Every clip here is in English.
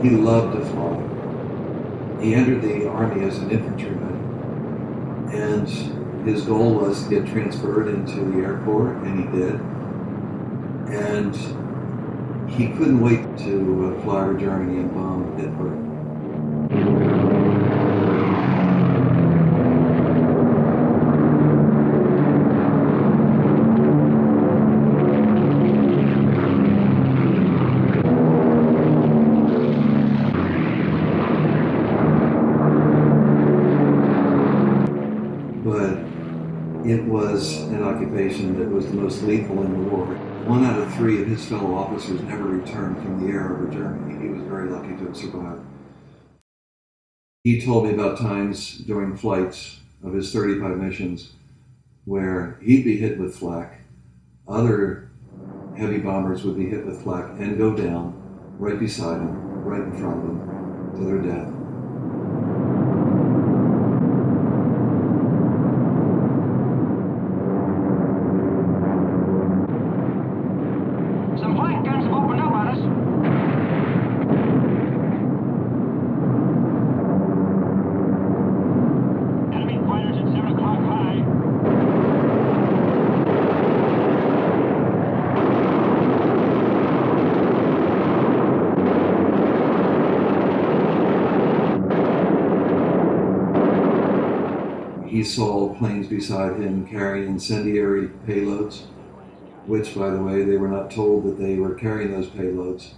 He loved to fly. He entered the Army as an infantryman, and his goal was to get transferred into the Air Corps, and he did. And he couldn't wait to fly over Germany and bomb Hitler. But it was an occupation that was the most lethal in the war. 1 out of 3 of his fellow officers never returned from the air over Germany. He was very lucky to have survived. He told me about times during flights of his 35 missions where he'd be hit with flak, other heavy bombers would be hit with flak and go down right beside him, right in front of him, to their death. Some flank guns have opened up on us. Enemy fighters at 7 o'clock high. He saw planes beside him carrying incendiary payloads, which, by the way, they were not told that they were carrying those payloads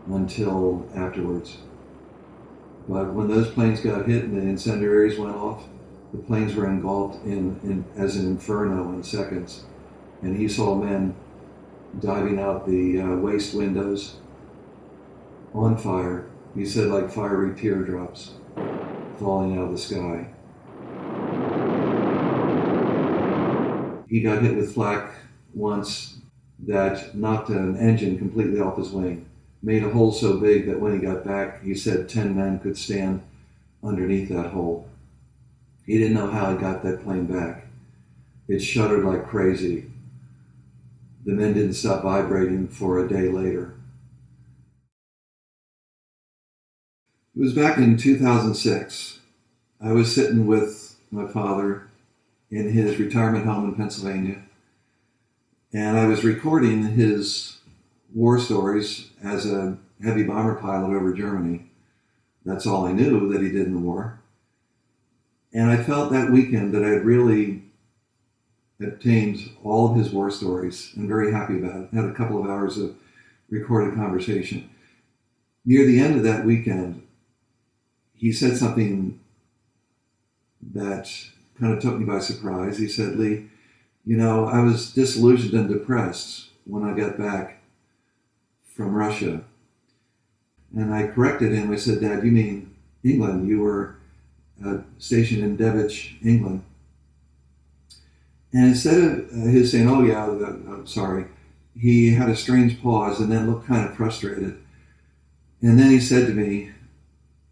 until afterwards. But when those planes got hit and the incendiaries went off, the planes were engulfed as an inferno in seconds. And he saw men diving out the waist windows on fire. He said like fiery teardrops falling out of the sky. He got hit with flak once that knocked an engine completely off his wing, made a hole so big that when he got back, he said 10 men could stand underneath that hole. He didn't know how he got that plane back. It shuddered like crazy. The men didn't stop vibrating for a day later. It was back in 2006. I was sitting with my father in his retirement home in Pennsylvania, and I was recording his war stories as a heavy bomber pilot over Germany. That's all I knew that he did in the war. And I felt that weekend that I had really obtained all of his war stories and very happy about it. Had a couple of hours of recorded conversation. Near the end of that weekend, he said something that kind of took me by surprise. He said, "Lee, you know, I was disillusioned and depressed when I got back from Russia." And I corrected him. I said, "Dad, you mean England? You were stationed in Dulwich, England." And instead of his saying, "Oh yeah, I'm sorry," he had a strange pause and then looked kind of frustrated. And then he said to me,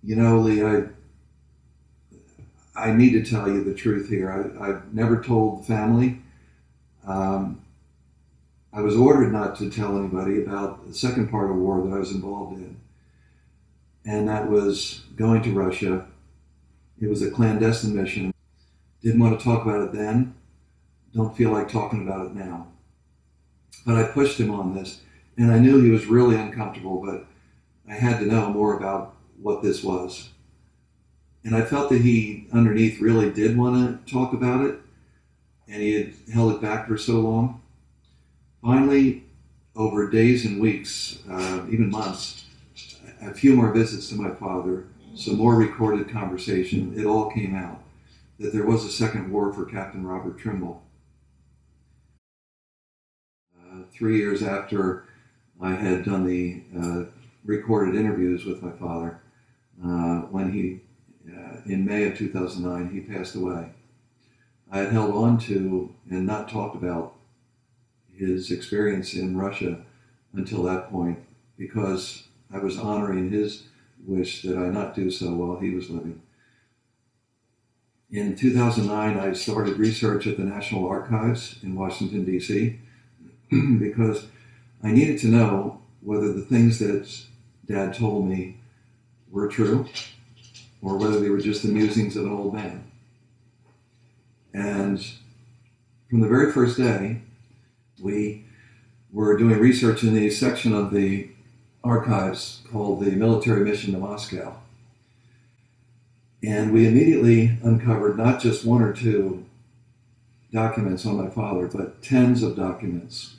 "You know, Lee, I need to tell you the truth here. I've never told the family. I was ordered not to tell anybody about the second part of the war that I was involved in. And that was going to Russia. It was a clandestine mission. Didn't want to talk about it then. Don't feel like talking about it now." But I pushed him on this, and I knew he was really uncomfortable, but I had to know more about what this was. And I felt that he, underneath, really did want to talk about it, and he had held it back for so long. Finally, over days and weeks, even months, a few more visits to my father, some more recorded conversation, it all came out that there was a second war for Captain Robert Trimble. 3 years after I had done the recorded interviews with my father, when he, in May of 2009, he passed away. I had held on to and not talked about his experience in Russia until that point because I was honoring his wish that I not do so while he was living. In 2009, I started research at the National Archives in Washington, D.C. because I needed to know whether the things that Dad told me were true, or whether they were just the musings of an old man. And from the very first day, we were doing research in the section of the archives called the Military Mission to Moscow. And we immediately uncovered not just one or two documents on my father, but tens of documents.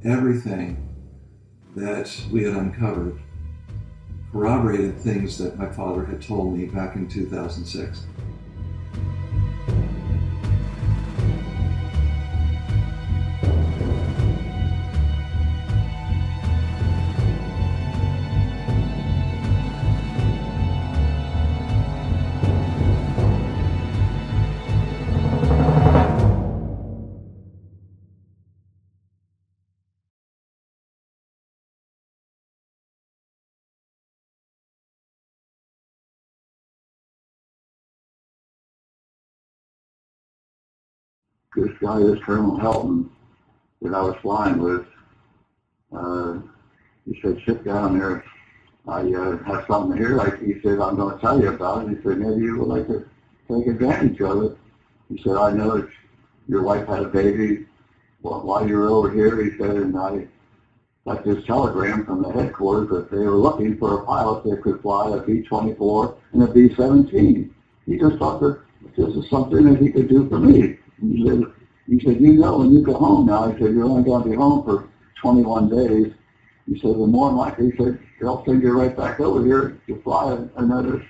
Everything that we had uncovered corroborated things that my father had told me back in 2006. This guy, this Colonel Helton, that I was flying with, he said, sit down there. I have something here. He said, I'm going to tell you about it. He said, maybe you would like to take advantage of it. He said, I know that your wife had a baby while you were over here. He said, and I got this telegram from the headquarters that they were looking for a pilot that could fly a B-24 and a B-17. He just thought that this is something that he could do for me. He said, you know, when you go home now, he said, you're only going to be home for 21 days. He said, the more than likely, he said, they'll send you right back over here to fly another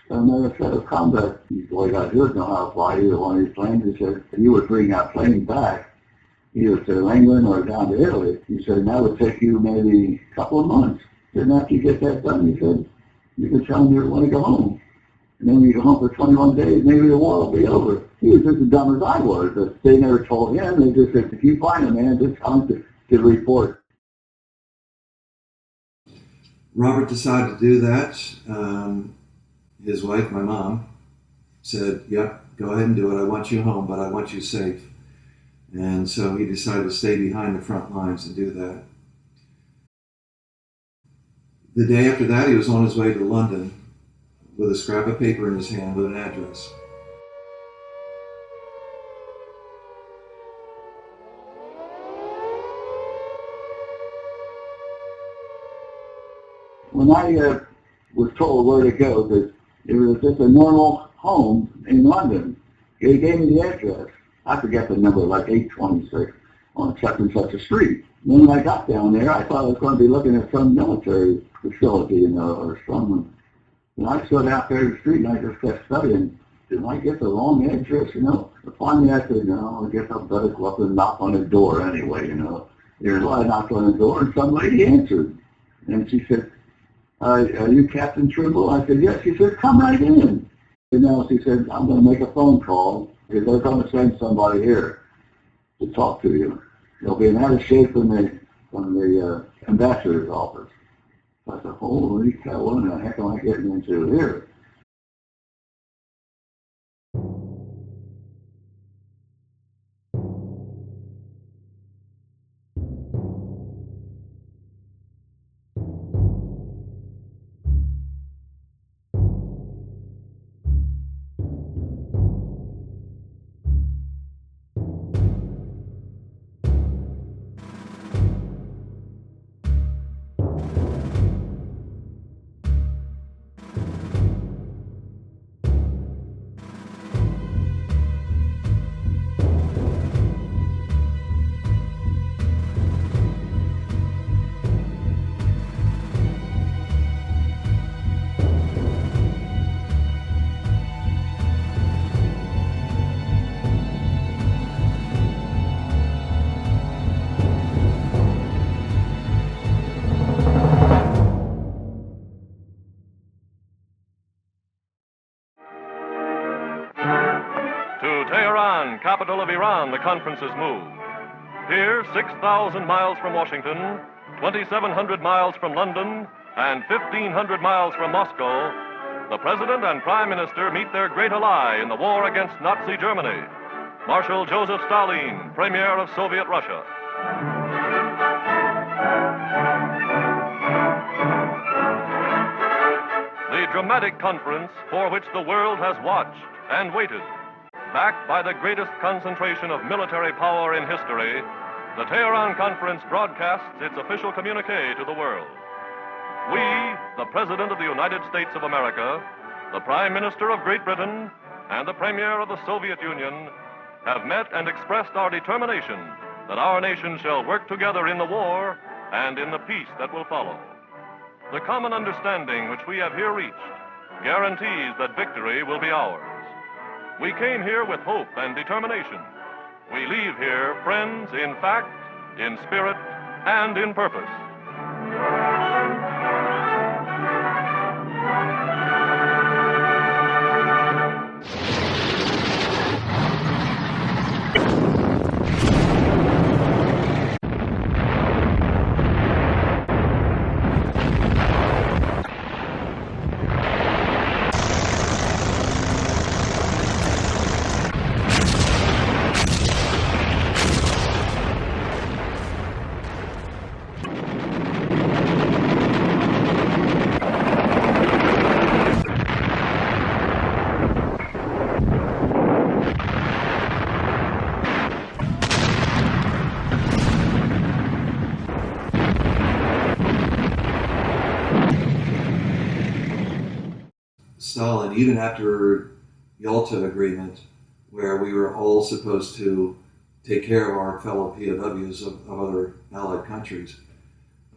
set of combat. All you got to do is know how to fly either one of these planes. He said, you would bring that plane back either to England or down to Italy. He said, and that would take you maybe a couple of months. And after you get that done, he said, you can tell them you want to go home. And then when you go home for 21 days, maybe the war will be over. He was just as dumb as I was. But they never told him. They just said, if you find a man, just tell him to report. Robert decided to do that. His wife, my mom, said, yep, go ahead and do it. I want you home, but I want you safe. And so he decided to stay behind the front lines and do that. The day after that, he was on his way to London with a scrap of paper in his hand with an address. When I was told where to go, that it was just a normal home in London. He gave me the address. I forget the number, like 826 on such and such a street. And when I got down there, I thought I was going to be looking at some military facility, you know, or some. And I stood out there in the street and I just kept studying. Did I get the wrong address, you know? But finally I said, no, I guess I better go up and knock on the door anyway, you know. So I knocked on the door and some lady answered. And she said, are you Captain Trimble? I said, yes. She said, come right in. And now she said, I'm going to make a phone call because they're going to send somebody here to talk to you. They'll be in out of shape from the ambassador's office. I said, holy cow, what in the heck am I getting into here? Tehran, capital of Iran, the conferences moved. Here, 6,000 miles from Washington, 2,700 miles from London, and 1,500 miles from Moscow, the President and Prime Minister meet their great ally in the war against Nazi Germany, Marshal Joseph Stalin, Premier of Soviet Russia. The dramatic conference for which the world has watched and waited. Backed by the greatest concentration of military power in history, the Tehran Conference broadcasts its official communique to the world. We, the President of the United States of America, the Prime Minister of Great Britain, and the Premier of the Soviet Union, have met and expressed our determination that our nation shall work together in the war and in the peace that will follow. The common understanding which we have here reached guarantees that victory will be ours. We came here with hope and determination. We leave here friends in fact, in spirit, and in purpose. Stalin, even after Yalta Agreement, where we were all supposed to take care of our fellow POWs of other Allied countries,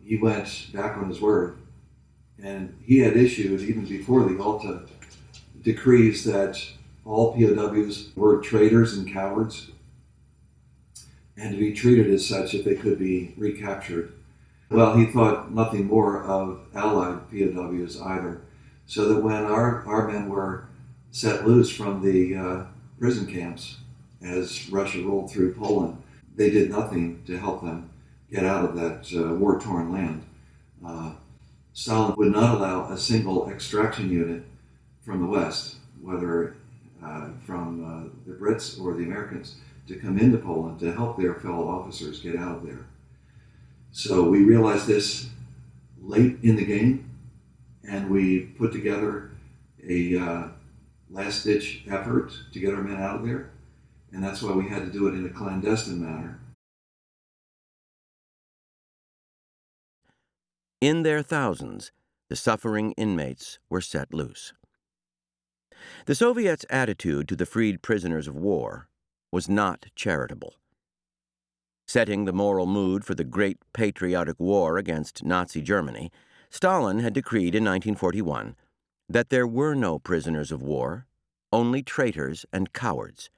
he went back on his word. And he had issued, even before the Yalta, decrees that all POWs were traitors and cowards, and to be treated as such if they could be recaptured. Well, he thought nothing more of Allied POWs either. So that when our men were set loose from the prison camps as Russia rolled through Poland, they did nothing to help them get out of that war-torn land. Stalin would not allow a single extraction unit from the West, whether from the Brits or the Americans, to come into Poland to help their fellow officers get out of there. So we realized this late in the game, and we put together a last-ditch effort to get our men out of there, and that's why we had to do it in a clandestine manner. In their thousands, the suffering inmates were set loose. The Soviets' attitude to the freed prisoners of war was not charitable. Setting the moral mood for the great patriotic war against Nazi Germany, Stalin had decreed in 1941 that there were no prisoners of war, only traitors and cowards.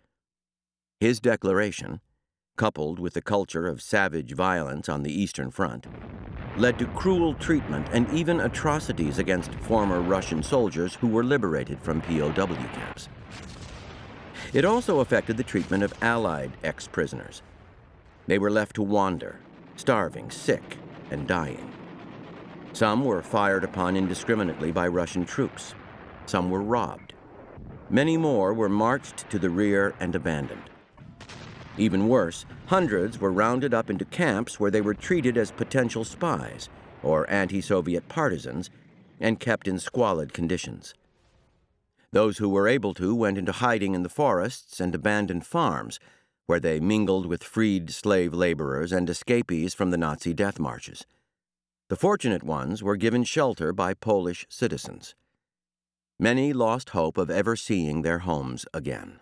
His declaration, coupled with the culture of savage violence on the Eastern Front, led to cruel treatment and even atrocities against former Russian soldiers who were liberated from POW camps. It also affected the treatment of Allied ex-prisoners. They were left to wander, starving, sick, and dying. Some were fired upon indiscriminately by Russian troops. Some were robbed. Many more were marched to the rear and abandoned. Even worse, hundreds were rounded up into camps where they were treated as potential spies or anti-Soviet partisans and kept in squalid conditions. Those who were able to went into hiding in the forests and abandoned farms, where they mingled with freed slave laborers and escapees from the Nazi death marches. The fortunate ones were given shelter by Polish citizens. Many lost hope of ever seeing their homes again.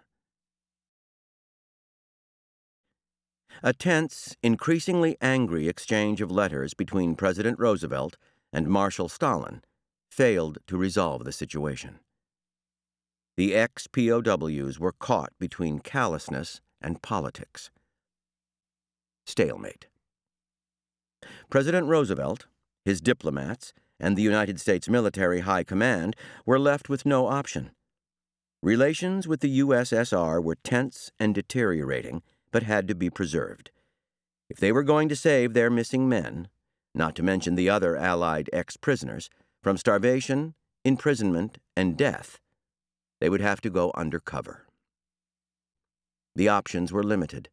A tense, increasingly angry exchange of letters between President Roosevelt and Marshal Stalin failed to resolve the situation. The ex-POWs were caught between callousness and politics. Stalemate. President Roosevelt, his diplomats, and the United States military high command were left with no option. Relations with the USSR were tense and deteriorating, but had to be preserved. If they were going to save their missing men, not to mention the other Allied ex-prisoners, from starvation, imprisonment, and death, they would have to go undercover. The options were limited.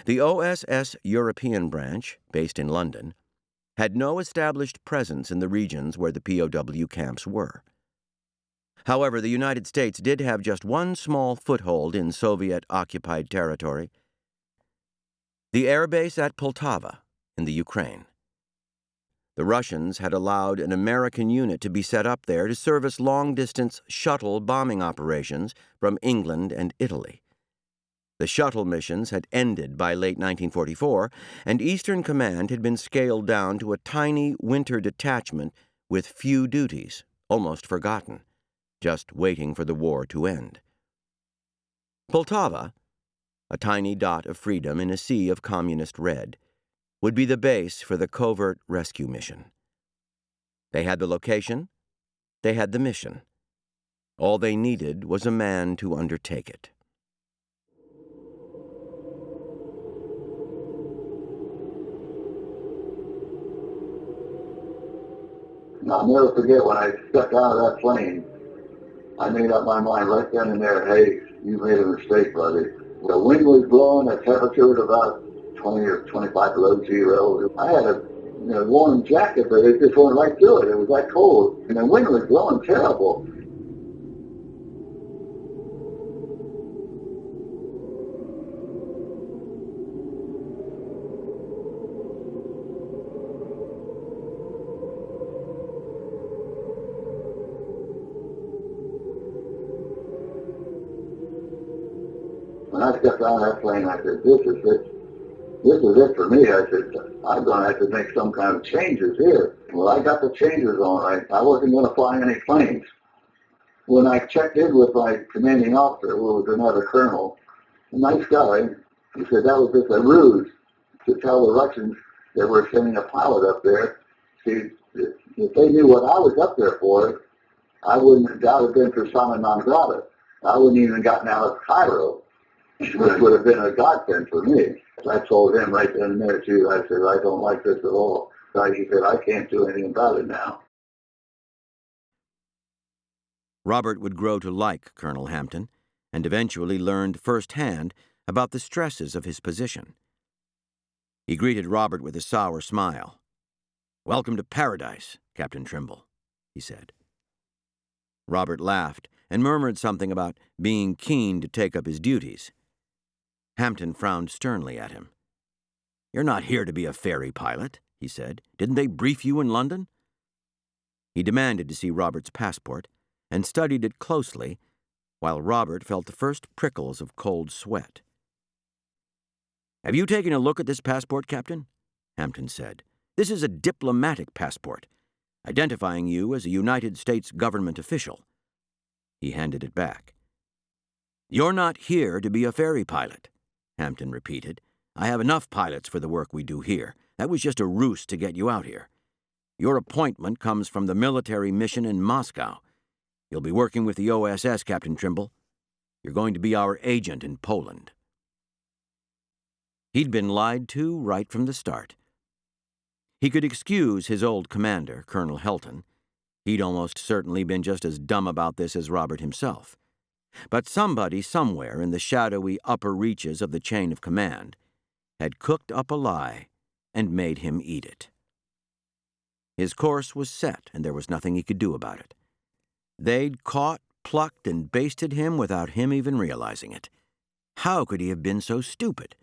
The OSS European branch, based in London, had no established presence in the regions where the POW camps were. However, the United States did have just one small foothold in Soviet-occupied territory, the airbase at Poltava in the Ukraine. The Russians had allowed an American unit to be set up there to service long-distance shuttle bombing operations from England and Italy. The shuttle missions had ended by late 1944, and Eastern Command had been scaled down to a tiny winter detachment with few duties, almost forgotten, just waiting for the war to end. Poltava, a tiny dot of freedom in a sea of communist red, would be the base for the Covert rescue mission. They had the location, they had the mission. All they needed was a man to undertake it. I'll never forget when I stepped out of that plane, I made up my mind right then and there, hey, you made a mistake, buddy. The wind was blowing, the temperature was about 20 or 25 below zero. I had a warm jacket, but it just went right through it. It was that cold. And the wind was blowing terrible. When I stepped out of that plane, I said, this is it. This is it for me. I said, I'm going to have to make some kind of changes here. Well, I got the changes on right. I wasn't going to fly any planes. When I checked in with my commanding officer, who was another colonel, a nice guy, he said that was just a ruse to tell the Russians that we're sending a pilot up there. See, if they knew what I was up there for, that would have been persona non grata. I wouldn't even gotten out of Cairo, which would have been a godsend for me. I told him right then and there, too, I said, I don't like this at all. He said, I can't do anything about it now. Robert would grow to like Colonel Hampton, and eventually learned firsthand about the stresses of his position. He greeted Robert with a sour smile. "Welcome to paradise, Captain Trimble," he said. Robert laughed and murmured something about being keen to take up his duties. Hampton frowned sternly at him. "You're not here to be a ferry pilot," he said. "Didn't they brief you in London?" He demanded to see Robert's passport and studied it closely while Robert felt the first prickles of cold sweat. "Have you taken a look at this passport, Captain?" Hampton said. "This is a diplomatic passport, identifying you as a United States government official." He handed it back. "You're not here to be a ferry pilot," Hampton repeated. "I have enough pilots for the work we do here. That was just a ruse to get you out here. Your appointment comes from the military mission in Moscow. You'll be working with the OSS, Captain Trimble. You're going to be our agent in Poland." He'd been lied to right from the start. He could excuse his old commander, Colonel Helton. He'd almost certainly been just as dumb about this as Robert himself. But somebody somewhere in the shadowy upper reaches of the chain of command had cooked up a lie and made him eat it. His course was set, and there was nothing he could do about it. They'd caught, plucked, and basted him without him even realizing it. How could he have been so stupid?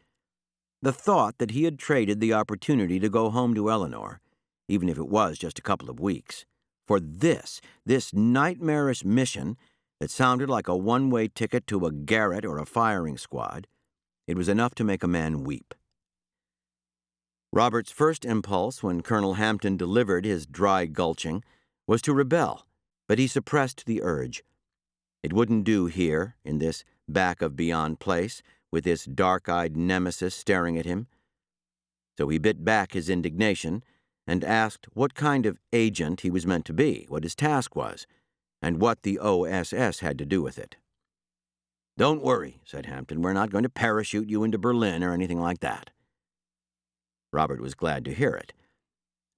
The thought that he had traded the opportunity to go home to Eleanor, even if it was just a couple of weeks, for this nightmarish mission that sounded like a one-way ticket to a garret or a firing squad, it was enough to make a man weep. Robert's first impulse when Colonel Hampton delivered his dry gulching was to rebel, but he suppressed the urge. It wouldn't do here, in this back-of-beyond place, with this dark-eyed nemesis staring at him. So he bit back his indignation and asked what kind of agent he was meant to be, what his task was. and what the OSS had to do with it. "Don't worry," said Hampton. "We're not going to parachute you into Berlin or anything like that." Robert was glad to hear it.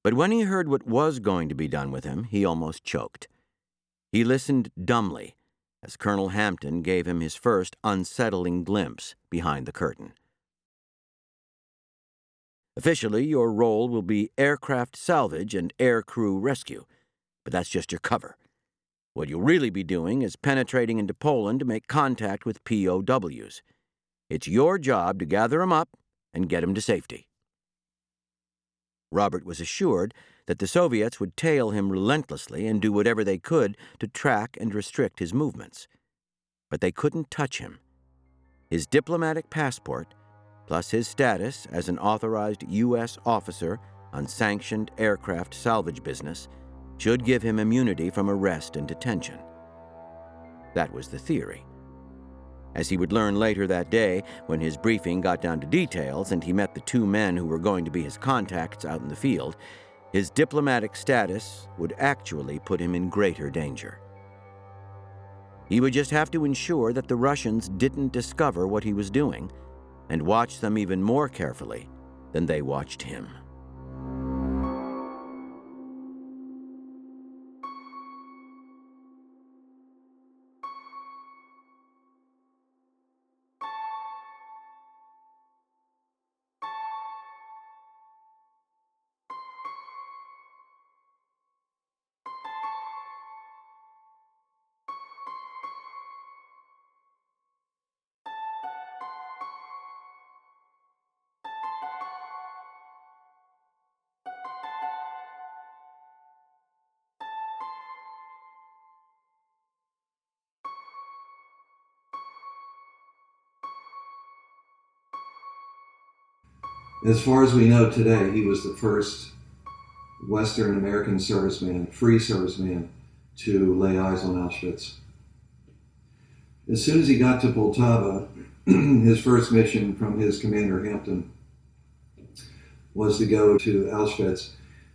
But when he heard what was going to be done with him, he almost choked. He listened dumbly as Colonel Hampton gave him his first unsettling glimpse behind the curtain. "Officially, your role will be aircraft salvage and air crew rescue, but that's just your cover. What you'll really be doing is penetrating into Poland to make contact with POWs. It's your job to gather them up and get them to safety." Robert was assured that the Soviets would tail him relentlessly and do whatever they could to track and restrict his movements. But they couldn't touch him. His diplomatic passport, plus his status as an authorized U.S. officer on sanctioned aircraft salvage business, should give him immunity from arrest and detention. That was the theory. As he would learn later that day, when his briefing got down to details and he met the two men who were going to be his contacts out in the field, his diplomatic status would actually put him in greater danger. He would just have to ensure that the Russians didn't discover what he was doing and watch them even more carefully than they watched him. As far as we know today, he was the first Western American serviceman, free serviceman, to lay eyes on Auschwitz. As soon as he got to Poltava, his first mission from his commander, Hampton, was to go to Auschwitz.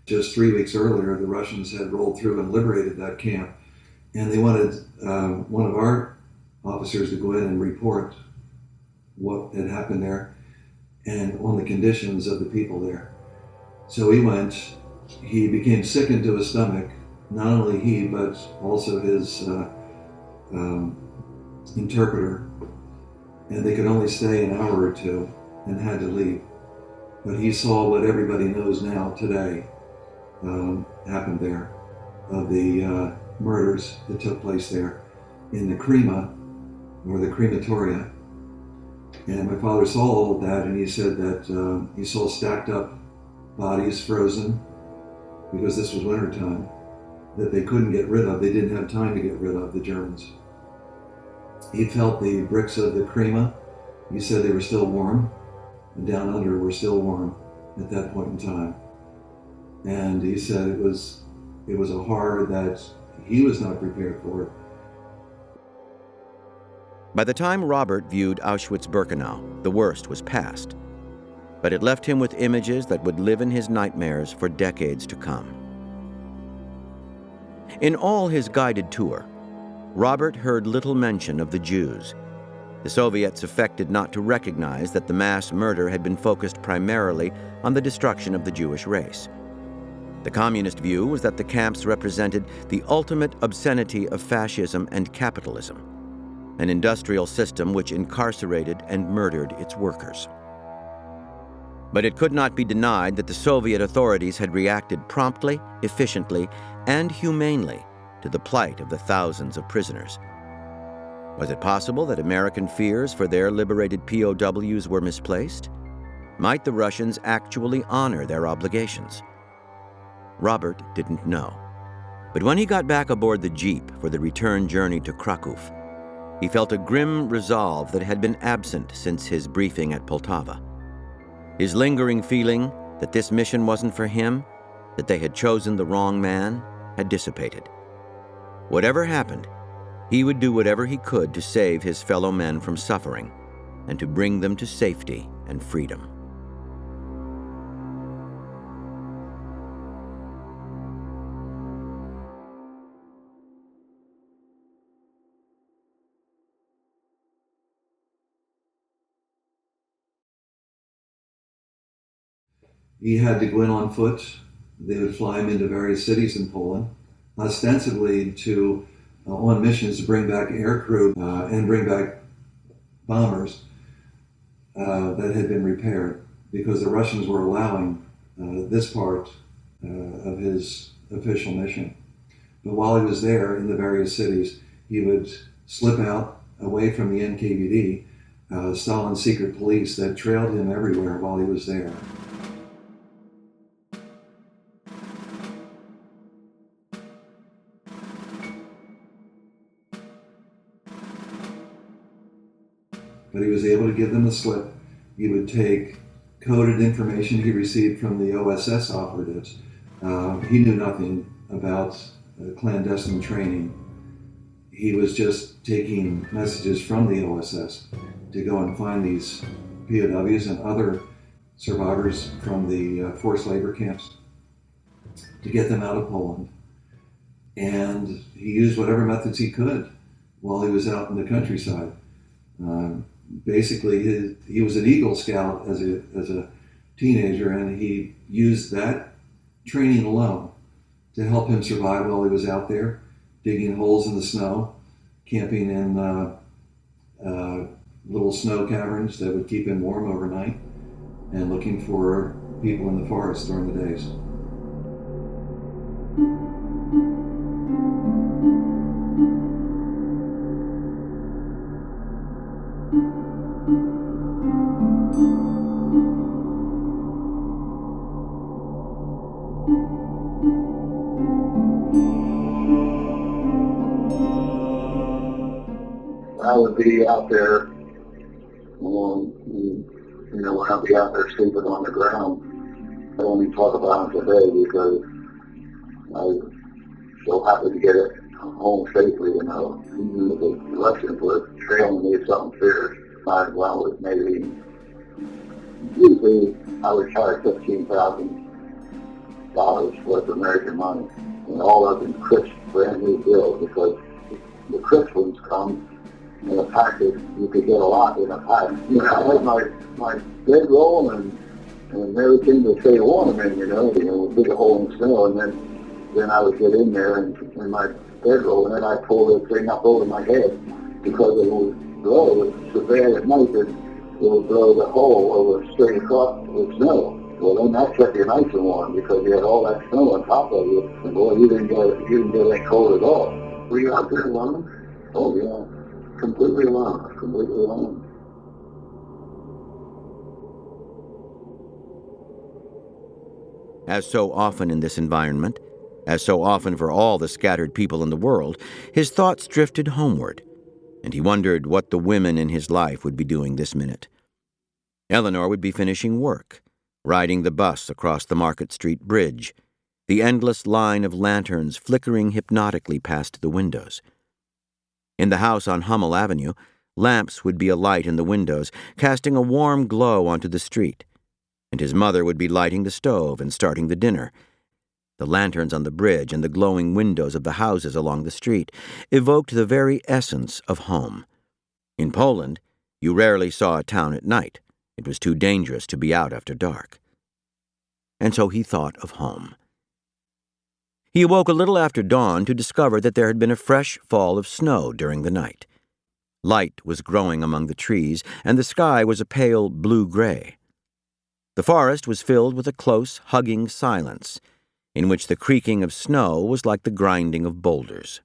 Just 3 weeks earlier, the Russians had rolled through and liberated that camp, and they wanted one of our officers to go in and report what had happened there and on the conditions of the people there. So he went. He became sickened to his stomach, not only he, but also his interpreter, and they could only stay an hour or two and had to leave. But he saw what everybody knows now today happened there, of the murders that took place there in the crema, or the crematoria. And my father saw all of that, and he said that he saw stacked up bodies, frozen, because this was wintertime, that they couldn't get rid of. They didn't have time to get rid of, the Germans. He felt the bricks of the crema. He said they were still warm, and down under were still warm at that point in time. And he said it was a horror that he was not prepared for. By the time Robert viewed Auschwitz-Birkenau, the worst was past. But it left him with images that would live in his nightmares for decades to come. In all his guided tour, Robert heard little mention of the Jews. The Soviets affected not to recognize that the mass murder had been focused primarily on the destruction of the Jewish race. The communist view was that the camps represented the ultimate obscenity of fascism and capitalism, an industrial system which incarcerated and murdered its workers. But it could not be denied that the Soviet authorities had reacted promptly, efficiently, and humanely to the plight of the thousands of prisoners. Was it possible that American fears for their liberated POWs were misplaced? Might the Russians actually honor their obligations? Robert didn't know. But when he got back aboard the Jeep for the return journey to Krakow, he felt a grim resolve that had been absent since his briefing at Poltava. His lingering feeling that this mission wasn't for him, that they had chosen the wrong man, had dissipated. Whatever happened, he would do whatever he could to save his fellow men from suffering and to bring them to safety and freedom. He had to go in on foot. They would fly him into various cities in Poland, ostensibly on missions to bring back aircrew and bring back bombers that had been repaired, because the Russians were allowing this part of his official mission. But while he was there in the various cities, he would slip out away from the NKVD, Stalin's secret police that trailed him everywhere while he was there. But he was able to give them a slip. He would take coded information he received from the OSS operatives. He knew nothing about clandestine training. He was just taking messages from the OSS to go and find these POWs and other survivors from the forced labor camps to get them out of Poland. And he used whatever methods he could while he was out in the countryside. Basically, he was an Eagle Scout as a teenager, and he used that training alone to help him survive while he was out there, digging holes in the snow, camping in little snow caverns that would keep him warm overnight, and looking for people in the forest during the days. I would be out there, when I'd be out there sleeping on the ground. I don't even talk about it today because I was so happy to get it home safely, Even if the Russians were trailing me something fierce, might as well with maybe, usually I would charge $15,000 worth of American money. And all of them crisp, brand new bills, because the crisp ones come in a package. You could get a lot in a pack. I had my bedroll and everything to stay warm in, with big hole in the snow, and then I would get in there in my bedroll, and then I pull the thing up over my head because it would blow. It was so bad at night that it would blow the hole over straight across with snow. Well, then that kept you nice and warm because you had all that snow on top of you, and boy, you didn't get that cold at all. Were you out there alone? Oh yeah. Completely alone. As so often in this environment, as so often for all the scattered people in the world, his thoughts drifted homeward, and he wondered what the women in his life would be doing this minute. Eleanor would be finishing work, riding the bus across the Market Street Bridge, the endless line of lanterns flickering hypnotically past the windows. In the house on Hummel Avenue, lamps would be alight in the windows, casting a warm glow onto the street, and his mother would be lighting the stove and starting the dinner. The lanterns on the bridge and the glowing windows of the houses along the street evoked the very essence of home. In Poland, you rarely saw a town at night. It was too dangerous to be out after dark. And so he thought of home. He awoke a little after dawn to discover that there had been a fresh fall of snow during the night. Light was growing among the trees, and the sky was a pale blue-gray. The forest was filled with a close, hugging silence, in which the creaking of snow was like the grinding of boulders.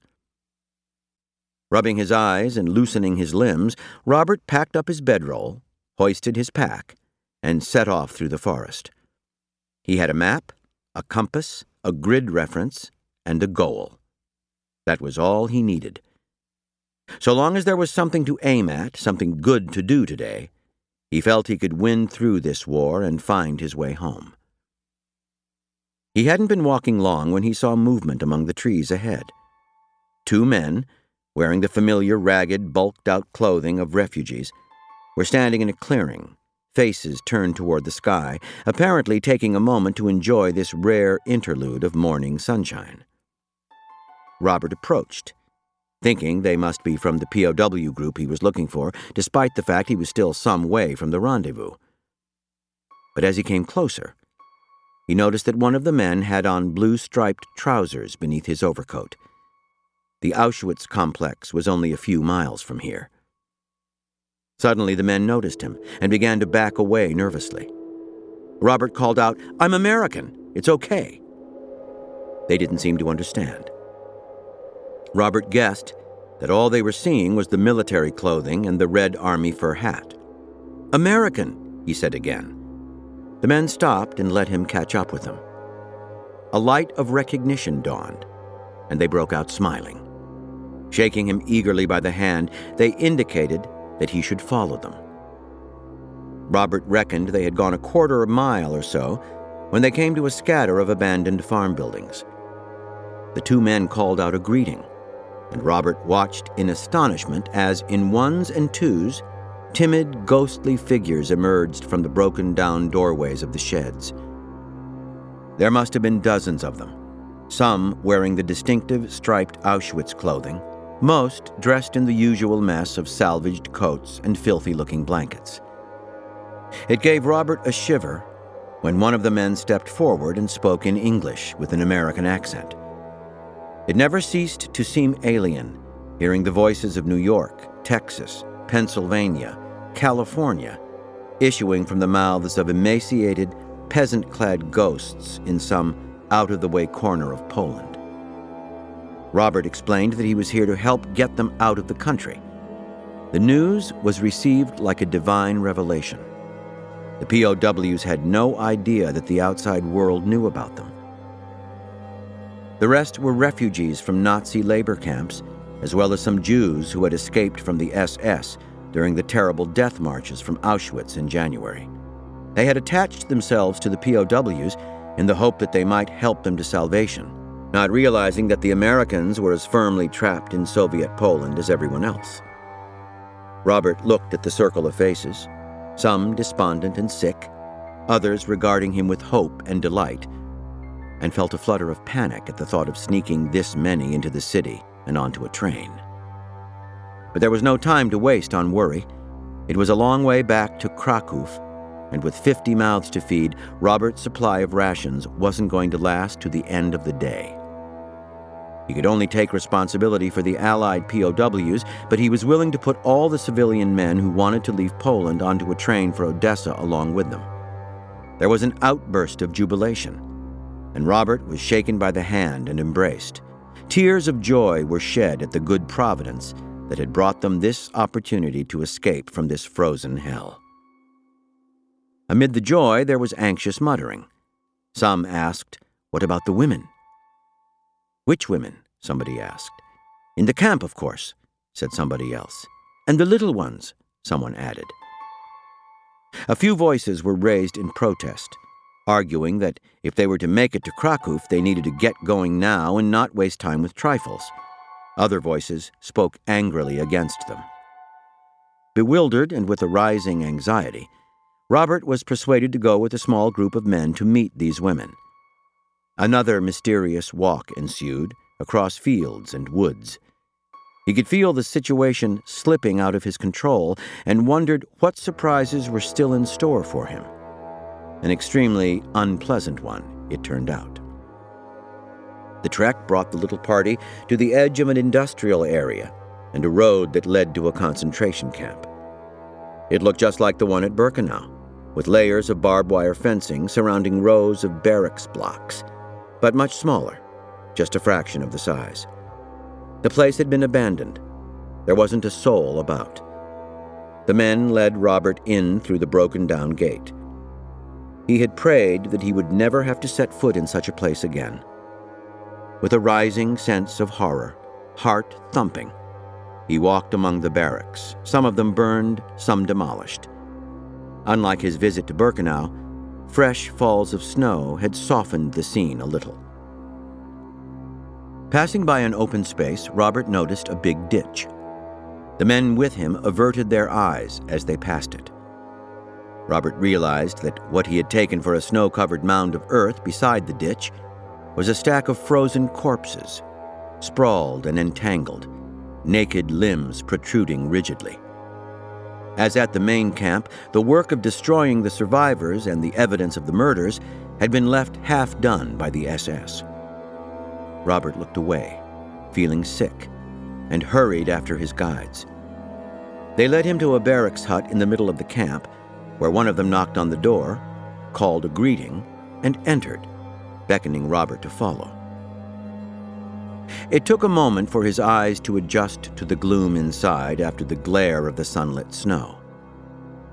Rubbing his eyes and loosening his limbs, Robert packed up his bedroll, hoisted his pack, and set off through the forest. He had a map, a compass, a grid reference, and a goal. That was all he needed. So long as there was something to aim at, something good to do today, he felt he could win through this war and find his way home. He hadn't been walking long when he saw movement among the trees ahead. Two men, wearing the familiar ragged, bulked-out clothing of refugees, were standing in a clearing, faces turned toward the sky, apparently taking a moment to enjoy this rare interlude of morning sunshine. Robert approached, thinking they must be from the POW group he was looking for, despite the fact he was still some way from the rendezvous. But as he came closer, he noticed that one of the men had on blue-striped trousers beneath his overcoat. The Auschwitz complex was only a few miles from here. Suddenly, the men noticed him and began to back away nervously. Robert called out, "I'm American. It's okay." They didn't seem to understand. Robert guessed that all they were seeing was the military clothing and the red army fur hat. "American," he said again. The men stopped and let him catch up with them. A light of recognition dawned, and they broke out smiling. Shaking him eagerly by the hand, they indicated that he should follow them. Robert reckoned they had gone a quarter of a mile or so when they came to a scatter of abandoned farm buildings. The two men called out a greeting, and Robert watched in astonishment as, in ones and twos, timid, ghostly figures emerged from the broken-down doorways of the sheds. There must have been dozens of them, some wearing the distinctive striped Auschwitz clothing, most dressed in the usual mess of salvaged coats and filthy-looking blankets. It gave Robert a shiver when one of the men stepped forward and spoke in English with an American accent. It never ceased to seem alien, hearing the voices of New York, Texas, Pennsylvania, California, issuing from the mouths of emaciated, peasant-clad ghosts in some out-of-the-way corner of Poland. Robert explained that he was here to help get them out of the country. The news was received like a divine revelation. The POWs had no idea that the outside world knew about them. The rest were refugees from Nazi labor camps, as well as some Jews who had escaped from the SS during the terrible death marches from Auschwitz in January. They had attached themselves to the POWs in the hope that they might help them to salvation, not realizing that the Americans were as firmly trapped in Soviet Poland as everyone else. Robert looked at the circle of faces, some despondent and sick, others regarding him with hope and delight, and felt a flutter of panic at the thought of sneaking this many into the city and onto a train. But there was no time to waste on worry. It was a long way back to Krakow, and with 50 mouths to feed, Robert's supply of rations wasn't going to last to the end of the day. He could only take responsibility for the Allied POWs, but he was willing to put all the civilian men who wanted to leave Poland onto a train for Odessa along with them. There was an outburst of jubilation, and Robert was shaken by the hand and embraced. Tears of joy were shed at the good providence that had brought them this opportunity to escape from this frozen hell. Amid the joy, there was anxious muttering. Some asked, "What about the women?" "Which women?" somebody asked. "In the camp, of course," said somebody else. "And the little ones," someone added. A few voices were raised in protest, arguing that if they were to make it to Krakow, they needed to get going now and not waste time with trifles. Other voices spoke angrily against them. Bewildered and with a rising anxiety, Robert was persuaded to go with a small group of men to meet these women. Another mysterious walk ensued, across fields and woods. He could feel the situation slipping out of his control and wondered what surprises were still in store for him. An extremely unpleasant one, it turned out. The trek brought the little party to the edge of an industrial area and a road that led to a concentration camp. It looked just like the one at Birkenau, with layers of barbed wire fencing surrounding rows of barracks blocks, but much smaller, just a fraction of the size. The place had been abandoned. There wasn't a soul about. The men led Robert in through the broken-down gate. He had prayed that he would never have to set foot in such a place again. With a rising sense of horror, heart thumping, he walked among the barracks, some of them burned, some demolished. Unlike his visit to Birkenau, fresh falls of snow had softened the scene a little. Passing by an open space, Robert noticed a big ditch. The men with him averted their eyes as they passed it. Robert realized that what he had taken for a snow-covered mound of earth beside the ditch was a stack of frozen corpses, sprawled and entangled, naked limbs protruding rigidly. As at the main camp, the work of destroying the survivors and the evidence of the murders had been left half done by the SS. Robert looked away, feeling sick, and hurried after his guides. They led him to a barracks hut in the middle of the camp, where one of them knocked on the door, called a greeting, and entered, beckoning Robert to follow. It took a moment for his eyes to adjust to the gloom inside after the glare of the sunlit snow.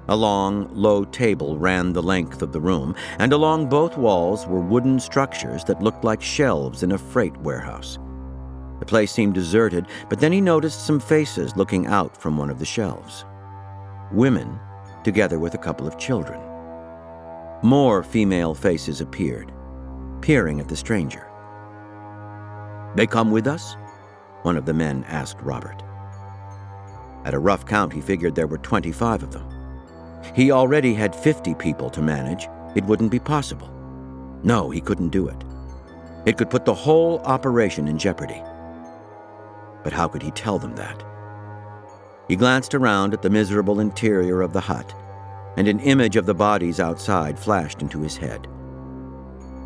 A long, low table ran the length of the room, and along both walls were wooden structures that looked like shelves in a freight warehouse. The place seemed deserted, but then he noticed some faces looking out from one of the shelves. Women, together with a couple of children. More female faces appeared, peering at the stranger. "They come with us?" one of the men asked Robert. At a rough count, he figured there were 25 of them. He already had 50 people to manage. It wouldn't be possible. No, he couldn't do it. It could put the whole operation in jeopardy. But how could he tell them that? He glanced around at the miserable interior of the hut, and an image of the bodies outside flashed into his head.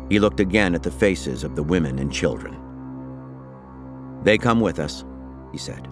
He looked again at the faces of the women and children. "They come with us," he said.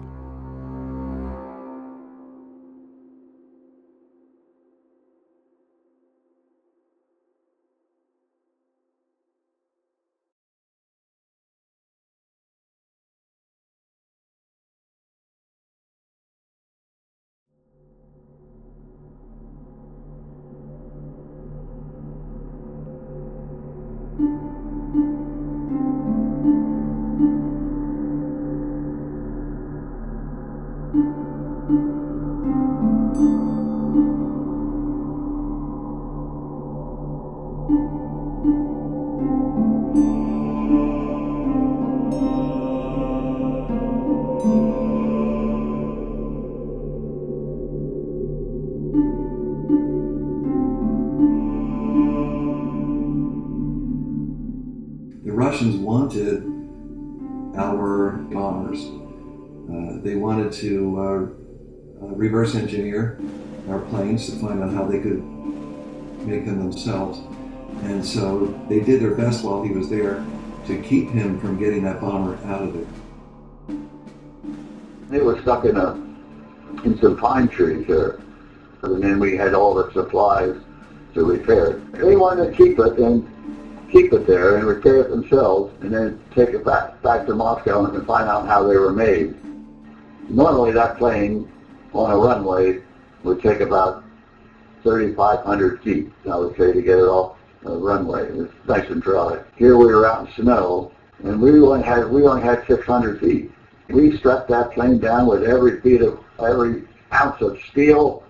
The Russians wanted our bombers. They wanted to reverse engineer our planes to find out how they could make them themselves. And so they did their best while he was there to keep him from getting that bomber out of there. They were stuck in some pine trees there. And then we had all the supplies to repair it. They wanted to keep it there and repair it themselves, and then take it back to Moscow and find out how they were made. Normally that plane on a runway would take about 3,500 feet, I would say, to get it off the runway. It was nice and dry. Here we were out in snow, and we only had 600 feet. We strapped that plane down with every ounce of steel,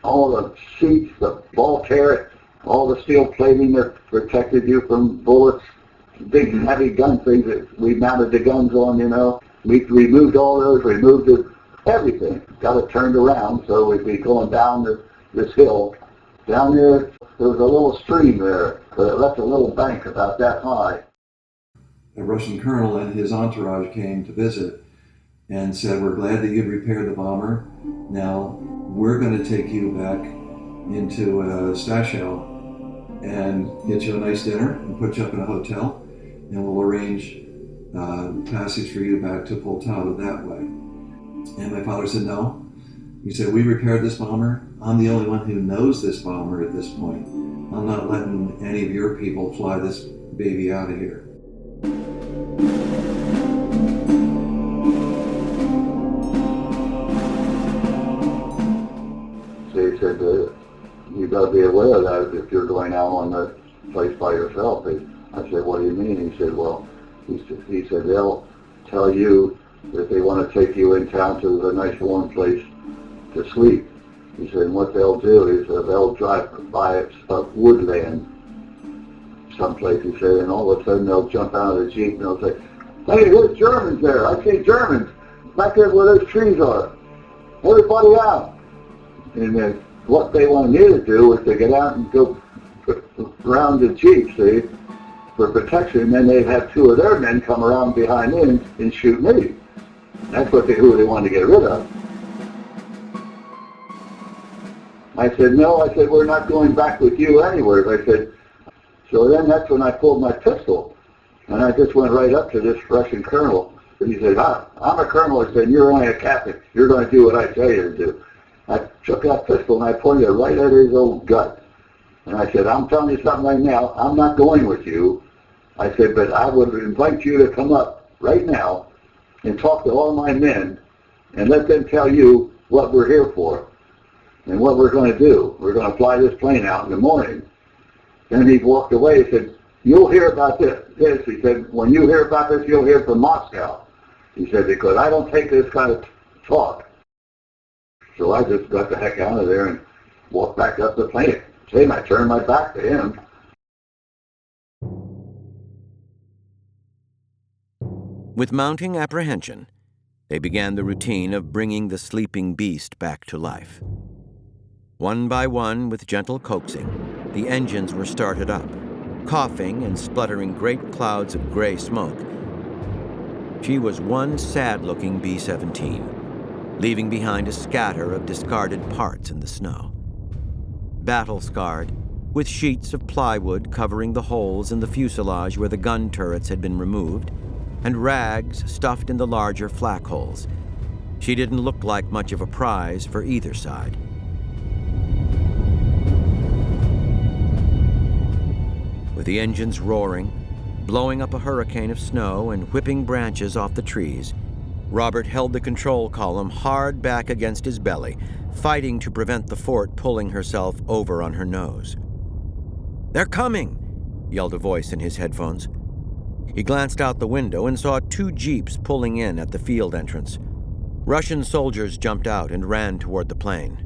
all the seats, the ball turret, all the steel plating that protected you from bullets, big heavy gun things that we mounted the guns on, you know. We removed all those, everything. Got it turned around so we'd be going down this hill. Down there was a little stream there, but it left a little bank about that high. A Russian colonel and his entourage came to visit and said, "We're glad that you've repaired the bomber. Now we're going to take you back into Stashow and get you a nice dinner and put you up in a hotel, and we'll arrange passage for you back to Poltava that way." And my father said, "No." He said, "We repaired this bomber. I'm the only one who knows this bomber at this point. I'm not letting any of your people fly this baby out of here." So he said, "You got to be aware of that if you're going out on the place by yourself." I said, "What do you mean?" He said, "Well," he said, "they'll tell you that they want to take you in town to a nice warm place to sleep." He said, "And what they'll do is they'll drive by a woodland someplace," he said, "and all of a sudden they'll jump out of the Jeep and they'll say, 'Hey, there's Germans there. I see Germans back there where those trees are. Everybody out.'" And then what they wanted me to do was to get out and go around the Jeep, see, for protection. Then they'd have two of their men come around behind me and shoot me. That's who they wanted to get rid of. I said, "No," I said, "we're not going back with you anywhere." I said, So then that's when I pulled my pistol, and I just went right up to this Russian colonel. And he said, I'm a colonel. He said, you're only a captain. You're going to do what I tell you to do. I took that pistol and I pointed it right at his old gut. And I said, I'm telling you something right now. I'm not going with you. I said, but I would invite you to come up right now and talk to all my men and let them tell you what we're here for and what we're going to do. We're going to fly this plane out in the morning. Then he walked away and said, you'll hear about this. He said, when you hear about this, you'll hear from Moscow. He said, because I don't take this kind of talk. So I just got the heck out of there and walked back up the plane. Same, I turned my back to him. With mounting apprehension, they began the routine of bringing the sleeping beast back to life. One by one, with gentle coaxing, the engines were started up, coughing and spluttering great clouds of gray smoke. She was one sad-looking B-17, leaving behind a scatter of discarded parts in the snow. Battle-scarred, with sheets of plywood covering the holes in the fuselage where the gun turrets had been removed, and rags stuffed in the larger flak holes, she didn't look like much of a prize for either side. With the engines roaring, blowing up a hurricane of snow and whipping branches off the trees, Robert held the control column hard back against his belly, fighting to prevent the fort pulling herself over on her nose. "They're coming!" yelled a voice in his headphones. He glanced out the window and saw 2 jeeps pulling in at the field entrance. Russian soldiers jumped out and ran toward the plane.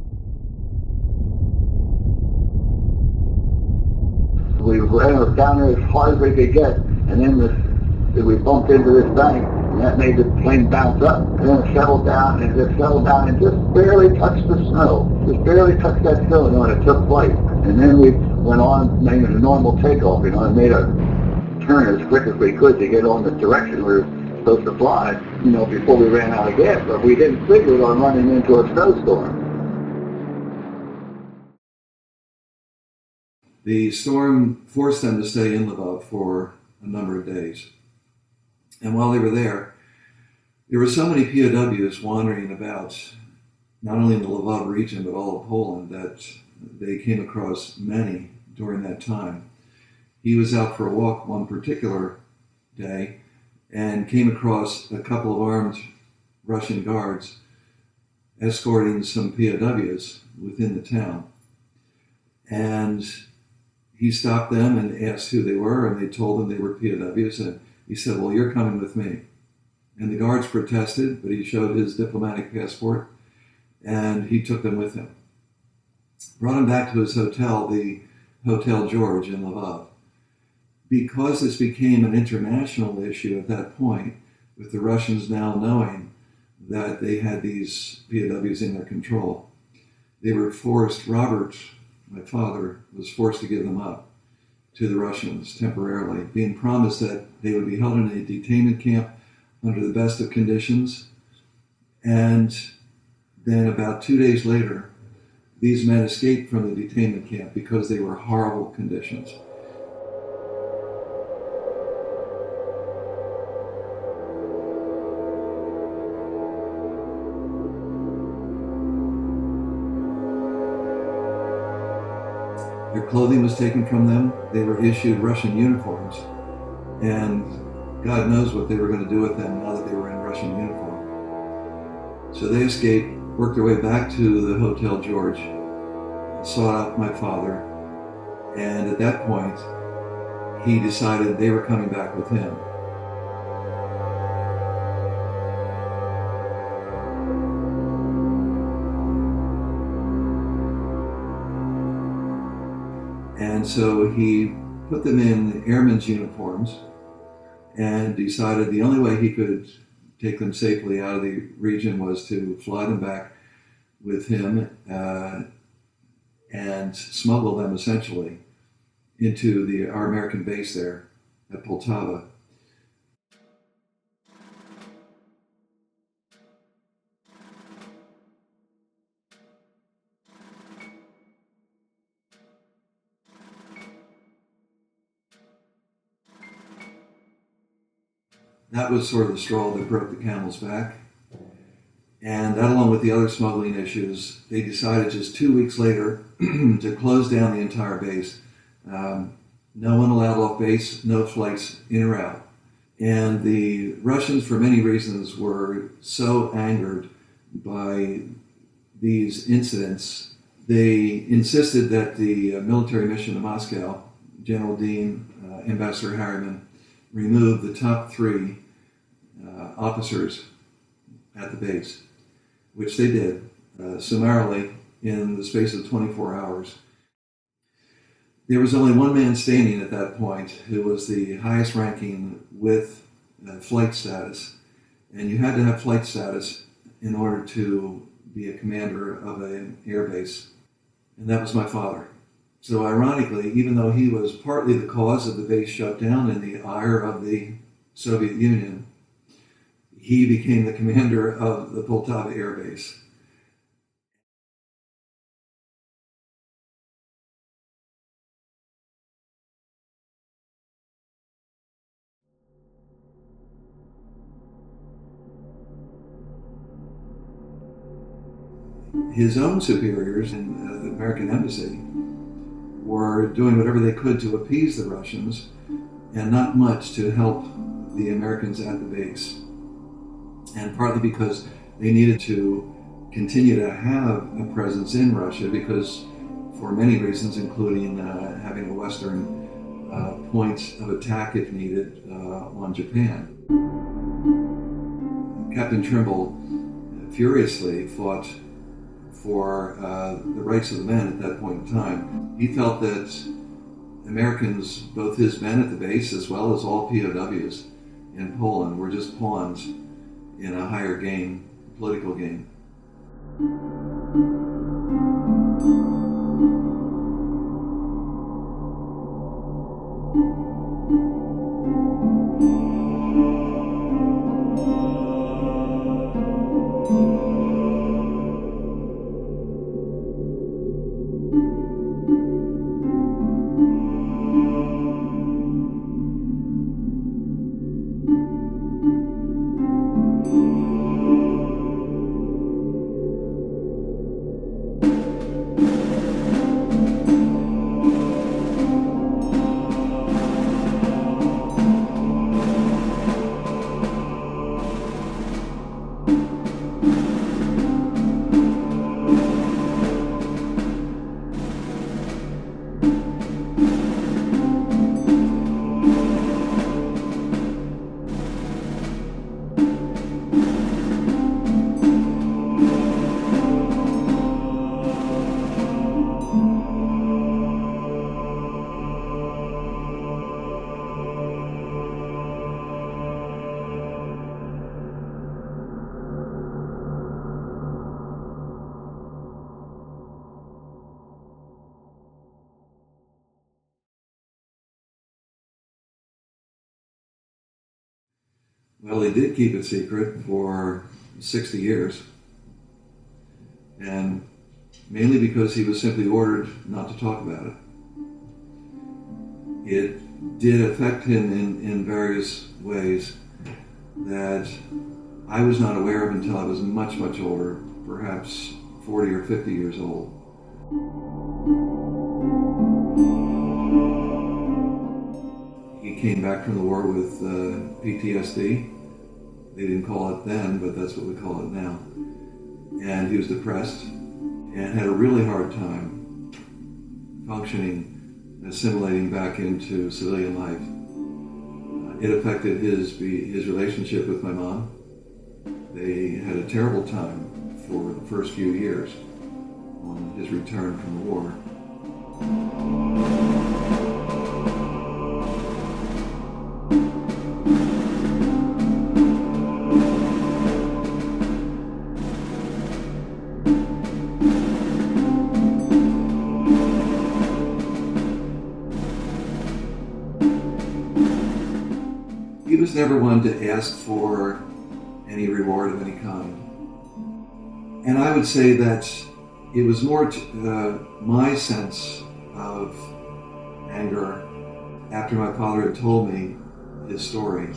We ran down there as hard as we could get, and then we bumped into this bank, and that made the plane bounce up. And then it settled down, and it settled down and just barely touched the snow. Just barely touched that snow, and it took flight. And then we went on, made a normal takeoff, and made a turn as quick as we could to get on the direction we were supposed to fly, before we ran out of gas. But we didn't figure on running into a snowstorm. The storm forced them to stay in Lvov for a number of days. And while they were there were so many POWs wandering about, not only in the Lvov region, but all of Poland, that they came across many during that time. He was out for a walk one particular day and came across a couple of armed Russian guards escorting some POWs within the town. And he stopped them and asked who they were, and they told him they were POWs, and he said, well, you're coming with me. And the guards protested, but he showed his diplomatic passport, and he took them with him. Brought him back to his hotel, the Hotel George in Lvov. Because this became an international issue at that point, with the Russians now knowing that they had these POWs in their control, they were forced, Robert, my father, was forced to give them up to the Russians temporarily, being promised that they would be held in a detainment camp under the best of conditions. And then about 2 days later, these men escaped from the detainment camp because they were horrible conditions. Their clothing was taken from them. They were issued Russian uniforms. And God knows what they were going to do with them now that they were in Russian uniform. So they escaped, worked their way back to the Hotel George, sought out my father, and at that point, he decided they were coming back with him. And so he put them in airmen's uniforms and decided the only way he could take them safely out of the region was to fly them back with him and smuggle them essentially into our American base there at Poltava. That was sort of the straw that broke the camel's back. And that, along with the other smuggling issues, they decided just 2 weeks later to close down the entire base. No one allowed off base, no flights in or out. And the Russians, for many reasons, were so angered by these incidents, they insisted that the military mission to Moscow, General Dean, Ambassador Harriman, remove the top 3 officers at the base, which they did summarily in the space of 24 hours. There was only one man standing at that point who was the highest ranking with flight status. And you had to have flight status in order to be a commander of an air base. And that was my father. So ironically, even though he was partly the cause of the base shutdown and the ire of the Soviet Union, he became the commander of the Poltava Air Base. His own superiors in the American embassy were doing whatever they could to appease the Russians and not much to help the Americans at the base. And partly because they needed to continue to have a presence in Russia because for many reasons, including having a Western point of attack if needed on Japan. Captain Trimble furiously fought for the rights of the men at that point in time. He felt that Americans, both his men at the base as well as all POWs in Poland, were just pawns in a higher game, political game. Well, he did keep it secret for 60 years, and mainly because he was simply ordered not to talk about it. It did affect him in various ways that I was not aware of until I was much, much older, perhaps 40 or 50 years old. He came back from the war with PTSD. They didn't call it then, but that's what we call it now. And he was depressed and had a really hard time functioning, assimilating back into civilian life. It affected his relationship with my mom. They had a terrible time for the first few years on his return from the war. He was never one to ask for any reward of any kind. And I would say that it was more my sense of anger after my father had told me his story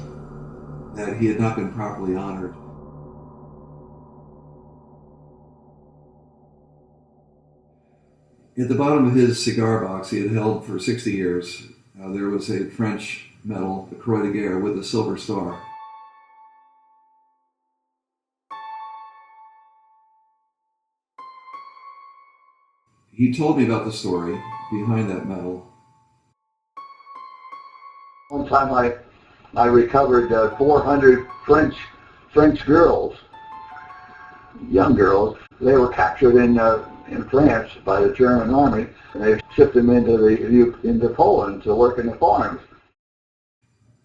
that he had not been properly honored. At the bottom of his cigar box he had held for 60 years, there was a French medal, the Croix de Guerre, with a silver star. He told me about the story behind that medal. One time I recovered 400 French girls, young girls. They were captured in France by the German army, and they shipped them into Poland to work in the farms.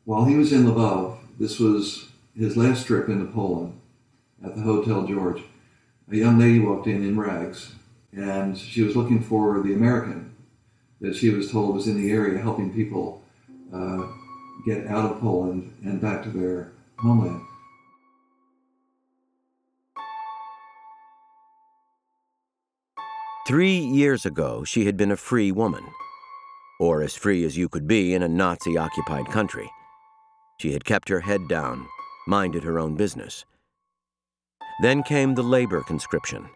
While he was in Lvov, this was his last trip into Poland, at the Hotel George, a young lady walked in rags, and she was looking for the American that she was told was in the area helping people get out of Poland and back to their homeland. "3 years ago, she had been a free woman, or as free as you could be in a Nazi-occupied country. She had kept her head down, minded her own business. Then came the labor conscription.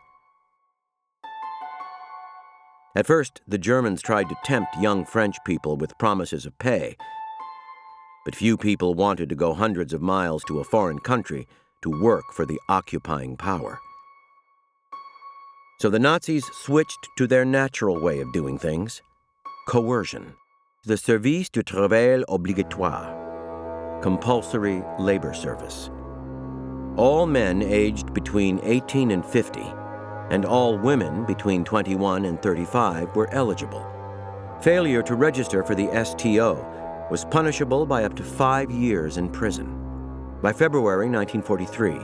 At first, the Germans tried to tempt young French people with promises of pay, but few people wanted to go hundreds of miles to a foreign country to work for the occupying power. So the Nazis switched to their natural way of doing things: coercion, the service du travail obligatoire, compulsory labor service. All men aged between 18 and 50, and all women between 21 and 35 were eligible. Failure to register for the STO was punishable by up to 5 years in prison. By February 1943,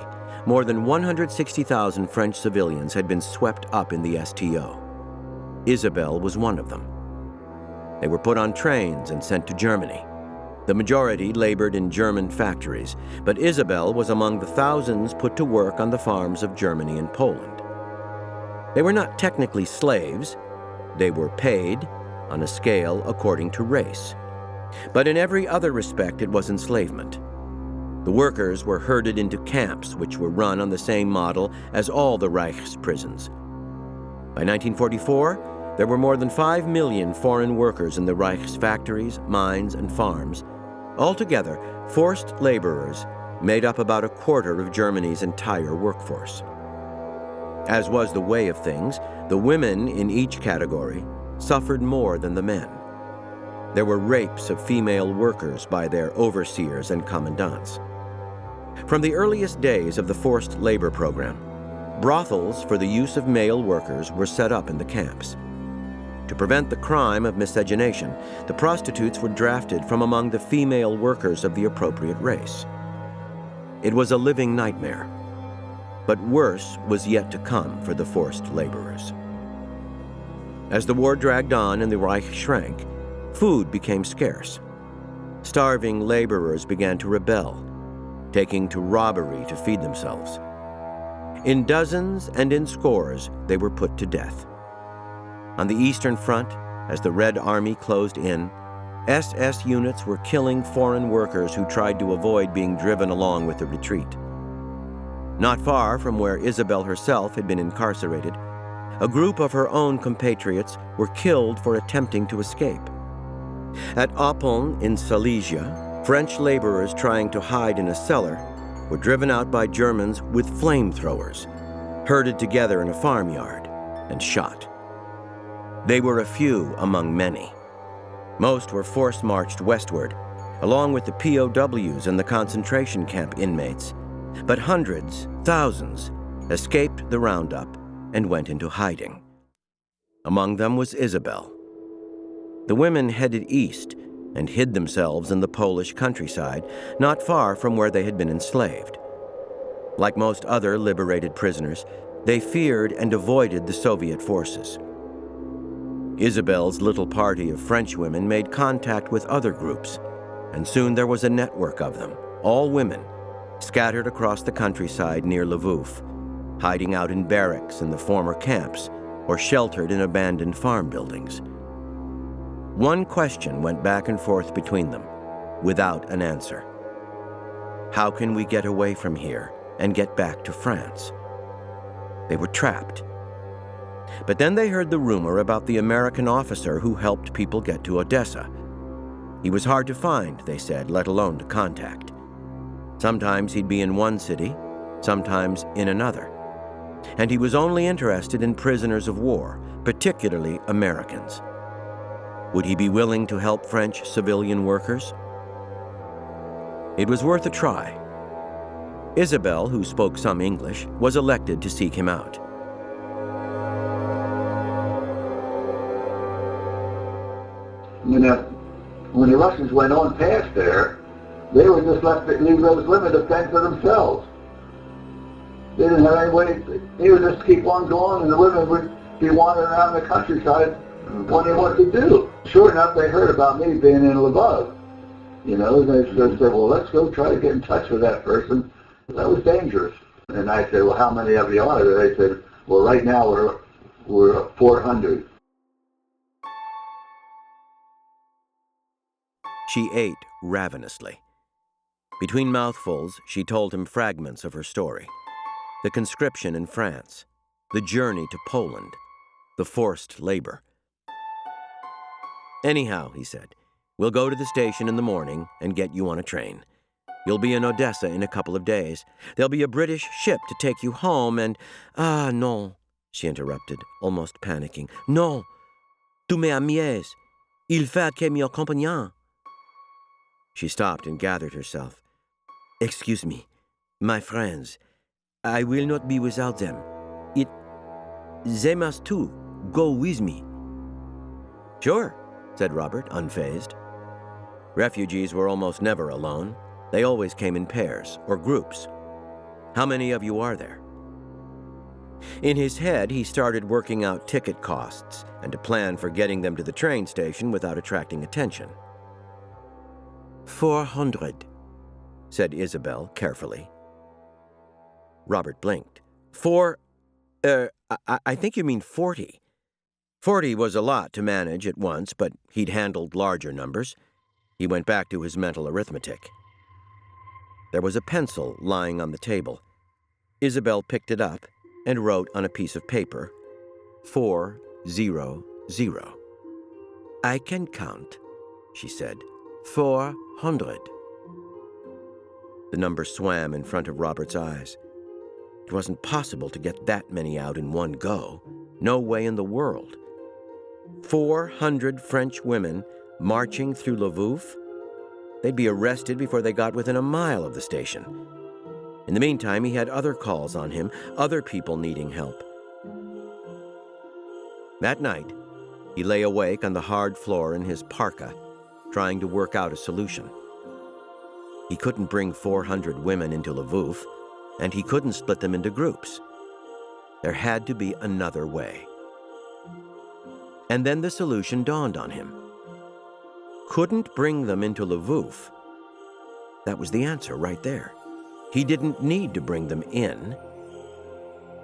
more than 160,000 French civilians had been swept up in the STO. Isabelle was one of them. They were put on trains and sent to Germany. The majority labored in German factories, but Isabelle was among the thousands put to work on the farms of Germany and Poland. They were not technically slaves. They were paid on a scale according to race. But in every other respect, it was enslavement. The workers were herded into camps, which were run on the same model as all the Reich's prisons. By 1944, there were more than 5 million foreign workers in the Reich's factories, mines, and farms. Altogether, forced laborers made up about a quarter of Germany's entire workforce. As was the way of things, the women in each category suffered more than the men. There were rapes of female workers by their overseers and commandants. From the earliest days of the forced labor program, brothels for the use of male workers were set up in the camps. To prevent the crime of miscegenation, the prostitutes were drafted from among the female workers of the appropriate race. It was a living nightmare, but worse was yet to come for the forced laborers. As the war dragged on and the Reich shrank, food became scarce. Starving laborers began to rebel, taking to robbery to feed themselves. In dozens and in scores, they were put to death. On the Eastern Front, as the Red Army closed in, SS units were killing foreign workers who tried to avoid being driven along with the retreat. Not far from where Isabelle herself had been incarcerated, a group of her own compatriots were killed for attempting to escape. At Oppeln in Silesia, French laborers trying to hide in a cellar were driven out by Germans with flamethrowers, herded together in a farmyard, and shot. They were a few among many. Most were force-marched westward, along with the POWs and the concentration camp inmates, but hundreds, thousands, escaped the roundup and went into hiding. Among them was Isabelle. The women headed east and hid themselves in the Polish countryside, not far from where they had been enslaved. Like most other liberated prisoners, they feared and avoided the Soviet forces. Isabelle's little party of French women made contact with other groups, and soon there was a network of them, all women, scattered across the countryside near Lvov, hiding out in barracks in the former camps or sheltered in abandoned farm buildings. One question went back and forth between them, without an answer. How can we get away from here and get back to France? They were trapped. But then they heard the rumor about the American officer who helped people get to Odessa. He was hard to find, they said, let alone to contact. Sometimes he'd be in one city, sometimes in another. And he was only interested in prisoners of war, particularly Americans. Would he be willing to help French civilian workers? It was worth a try. Isabel, who spoke some English, was elected to seek him out. When the Russians went on past there, they were just leave those women to fend for themselves. They didn't have any way. They would just keep on going, and the women would be wandering around the countryside wondering what to do. Sure enough, they heard about me being in Lvov. You know, they said, well, let's go try to get in touch with that person. That was dangerous. And I said, well, how many of you are there? They said, well, right now we're 400. She ate ravenously. Between mouthfuls, she told him fragments of her story. The conscription in France, the journey to Poland, the forced labor. Anyhow, he said, we'll go to the station in the morning and get you on a train. You'll be in Odessa in a couple of days. There'll be a British ship to take you home and... Ah, non, she interrupted, almost panicking. Non, tu m'amies. Il faut que me accompagne. She stopped and gathered herself. Excuse me, my friends. I will not be without them. They must too go with me. Sure, said Robert, unfazed. Refugees were almost never alone. They always came in pairs or groups. How many of you are there? In his head, he started working out ticket costs and a plan for getting them to the train station without attracting attention. 400, said Isabel carefully. Robert blinked. I think you mean 40. 40 was a lot to manage at once, but he'd handled larger numbers. He went back to his mental arithmetic. There was a pencil lying on the table. Isabel picked it up and wrote on a piece of paper, 400. I can count, she said. 400. The number swam in front of Robert's eyes. It wasn't possible to get that many out in one go. No way in the world. 400 French women marching through Lvov? They'd be arrested before they got within a mile of the station. In the meantime, he had other calls on him, other people needing help. That night, he lay awake on the hard floor in his parka, trying to work out a solution. He couldn't bring 400 women into Lvov, and he couldn't split them into groups. There had to be another way. And then the solution dawned on him. Couldn't bring them into Lvov. That was the answer right there. He didn't need to bring them in.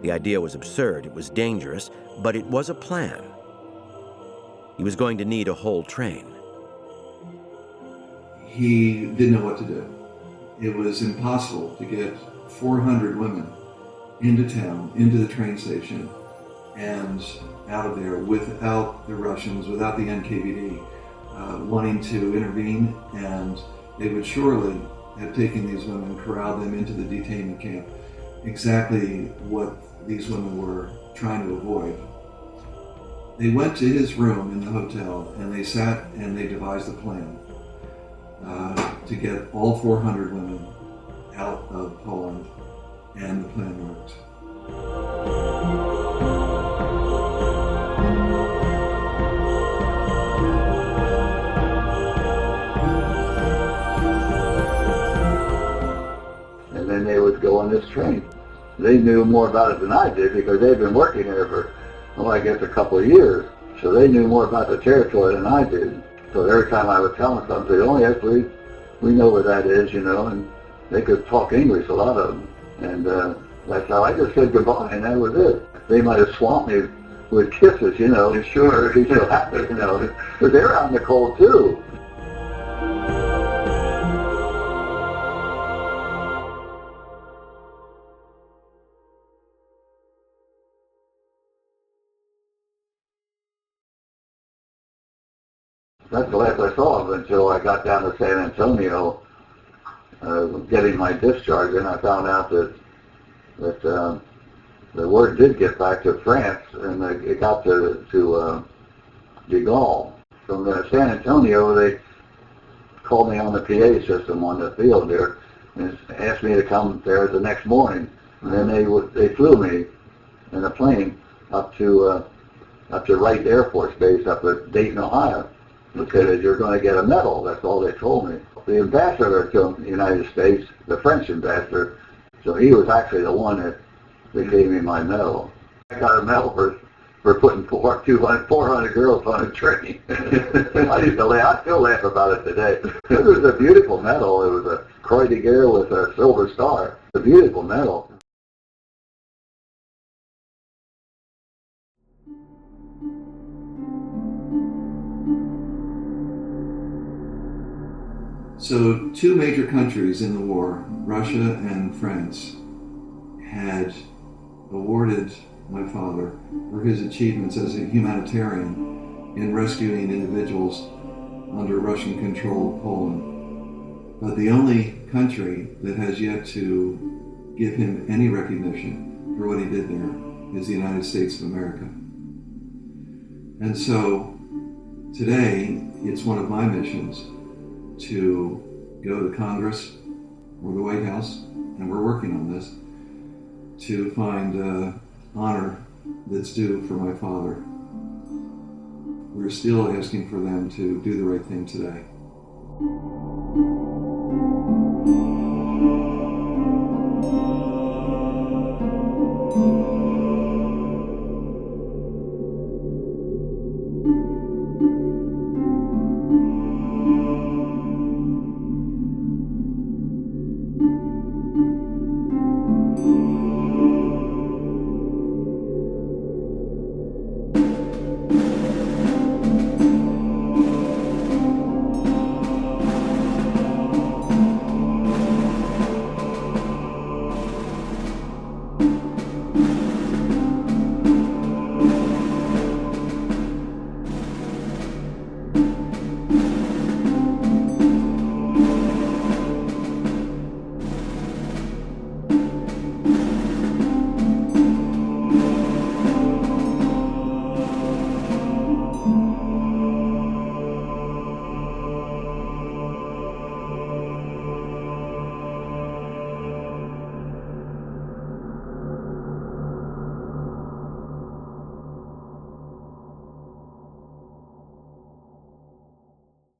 The idea was absurd, it was dangerous, but it was a plan. He was going to need a whole train. He didn't know what to do. It was impossible to get 400 women into town, into the train station, and out of there without the Russians, without the NKVD wanting to intervene, and they would surely have taken these women, corralled them into the detainment camp, exactly what these women were trying to avoid. They went to his room in the hotel, and they sat and they devised a plan to get all 400 women out of Poland, and the plan worked. And then they would go on this train. They knew more about it than I did because they'd been working there for, I guess, a couple of years. So they knew more about the territory than I did. So every time I would tell them something, they'd say, oh yes, we know where that is, and they could talk English, a lot of them. And that's how I just said goodbye, and that was it. They might have swamped me with kisses, sure, he still happened, because they're out in the cold too. that's the last I saw of him until I got down to San Antonio, getting my discharge, and I found out that the word did get back to France, and it got to de Gaulle. From San Antonio, they called me on the PA system on the field there, and asked me to come there the next morning. And then they flew me in a plane up to Wright Air Force Base up at Dayton, Ohio. They said, "You're going to get a medal." That's all they told me. The ambassador to the United States, the French ambassador, so he was actually the one that gave me my medal. I got a medal for putting 400 girls on a train. I still laugh about it today. It was a beautiful medal. It was a Croix de Guerre with a silver star. A beautiful medal. So 2 major countries in the war, Russia and France, had awarded my father for his achievements as a humanitarian in rescuing individuals under Russian-controlled Poland. But the only country that has yet to give him any recognition for what he did there is the United States of America. And so today, it's one of my missions to go to Congress or the White House, and we're working on this, to find honor that's due for my father. We're still asking for them to do the right thing today.